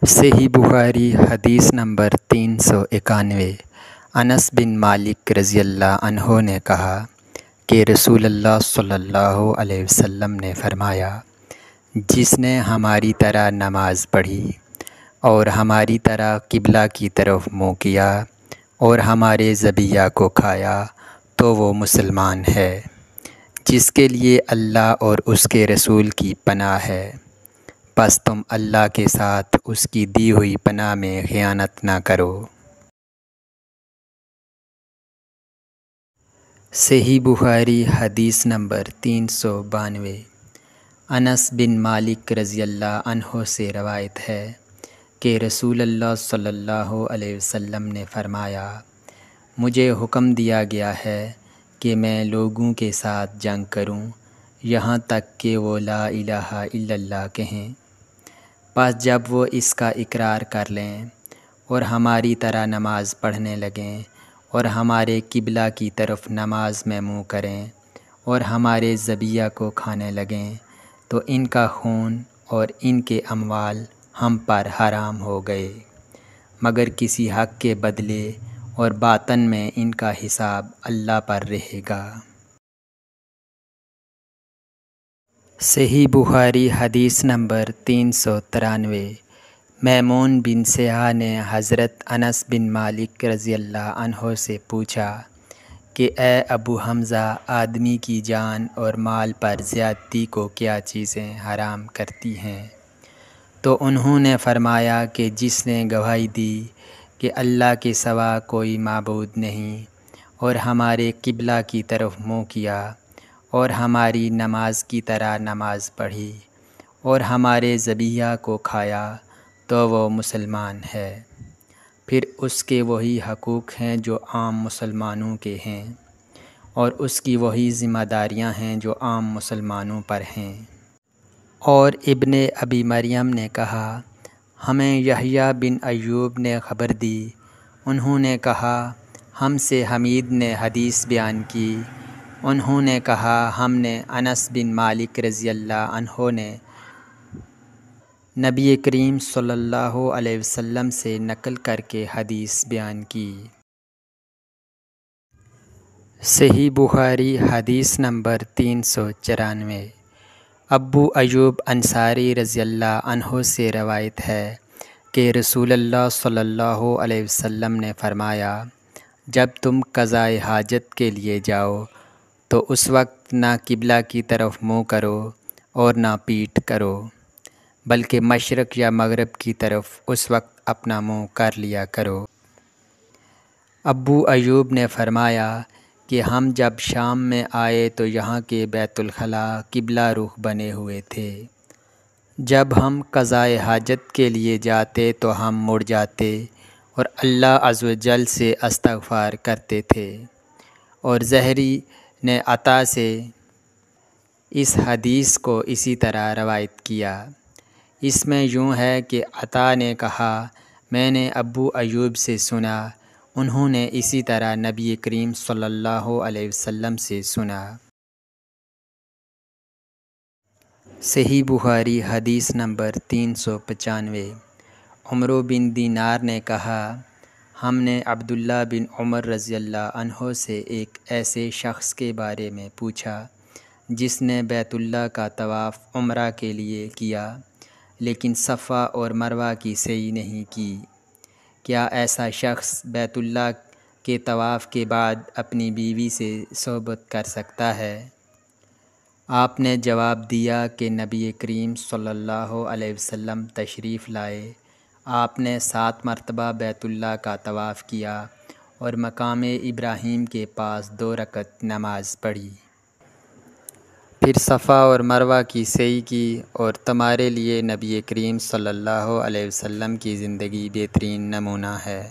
صحیح بخاری حدیث نمبر 391۔ انس بن مالک رضی اللہ عنہ نے کہا کہ رسول اللہ صلی اللہ علیہ وسلم نے فرمایا، جس نے ہماری طرح نماز پڑھی اور ہماری طرح قبلہ کی طرف منہ کیا اور ہمارے ذبیحہ کو کھایا تو وہ مسلمان ہے، جس کے لیے اللہ اور اس کے رسول کی پناہ ہے، پس تم اللہ کے ساتھ اس کی دی ہوئی پناہ میں خیانت نہ کرو۔ صحیح بخاری حدیث نمبر 392۔ انس بن مالک رضی اللہ عنہ سے روایت ہے کہ رسول اللہ صلی اللہ علیہ وسلم نے فرمایا، مجھے حکم دیا گیا ہے کہ میں لوگوں کے ساتھ جنگ کروں یہاں تک کہ وہ لا الہ الا اللہ کہیں، پس جب وہ اس کا اقرار کر لیں اور ہماری طرح نماز پڑھنے لگیں اور ہمارے قبلہ کی طرف نماز میں منہ کریں اور ہمارے ذبیحہ کو کھانے لگیں تو ان کا خون اور ان کے اموال ہم پر حرام ہو گئے، مگر کسی حق کے بدلے اور باطن میں ان کا حساب اللہ پر رہے گا۔ صحیح بخاری حدیث نمبر 393۔ میمون بن سیاح نے حضرت انس بن مالک رضی اللہ عنہ سے پوچھا کہ اے ابو حمزہ، آدمی کی جان اور مال پر زیادتی کو کیا چیزیں حرام کرتی ہیں؟ تو انہوں نے فرمایا کہ جس نے گواہی دی کہ اللہ کے سوا کوئی معبود نہیں اور ہمارے قبلہ کی طرف منہ کیا اور ہماری نماز کی طرح نماز پڑھی اور ہمارے ذبیحہ کو کھایا تو وہ مسلمان ہے۔ پھر اس کے وہی حقوق ہیں جو عام مسلمانوں کے ہیں، اور اس کی وہی ذمہ داریاں ہیں جو عام مسلمانوں پر ہیں۔ اور ابن ابی مریم نے کہا، ہمیں یحییٰ بن ایوب نے خبر دی، انہوں نے کہا ہم سے حمید نے حدیث بیان کی، انہوں نے کہا ہم نے انس بن مالک رضی اللہ عنہ نے نبی کریم صلی اللہ علیہ وسلم سے نقل کر کے حدیث بیان کی۔ صحیح بخاری حدیث نمبر 394۔ ابو ایوب انصاری رضی اللہ عنہ سے روایت ہے کہ رسول اللہ صلی اللہ علیہ وسلم نے فرمایا، جب تم قضائے حاجت کے لیے جاؤ تو اس وقت نہ قبلہ کی طرف منہ کرو اور نہ پیٹھ کرو، بلکہ مشرق یا مغرب کی طرف اس وقت اپنا منہ کر لیا کرو۔ ابو ایوب نے فرمایا کہ ہم جب شام میں آئے تو یہاں کے بیت الخلاء قبلہ رخ بنے ہوئے تھے، جب ہم قضائے حاجت کے لیے جاتے تو ہم مڑ جاتے اور اللہ عز و جل سے استغفار کرتے تھے۔ اور زہری نے عطا سے اس حدیث کو اسی طرح روایت کیا۔ اس میں یوں ہے کہ عطا نے کہا، میں نے ابو ایوب سے سنا، انہوں نے اسی طرح نبی کریم صلی اللہ علیہ وسلم سے سنا۔ صحیح بخاری حدیث نمبر 395۔ عمر بن دینار نے کہا، ہم نے عبداللہ بن عمر رضی اللہ عنہ سے ایک ایسے شخص کے بارے میں پوچھا جس نے بیت اللہ کا طواف عمرہ کے لیے کیا لیکن صفا اور مروہ کی سعی نہیں کی، کیا ایسا شخص بیت اللہ کے طواف کے بعد اپنی بیوی سے صحبت کر سکتا ہے؟ آپ نے جواب دیا کہ نبی کریم صلی اللہ علیہ وسلم تشریف لائے، آپ نے 7 مرتبہ بیت اللہ کا طواف کیا اور مقام ابراہیم کے پاس 2 رکعت نماز پڑھی، پھر صفا اور مروہ کی سعی کی، اور تمہارے لیے نبی کریم صلی اللہ علیہ وسلم کی زندگی بہترین نمونہ ہے۔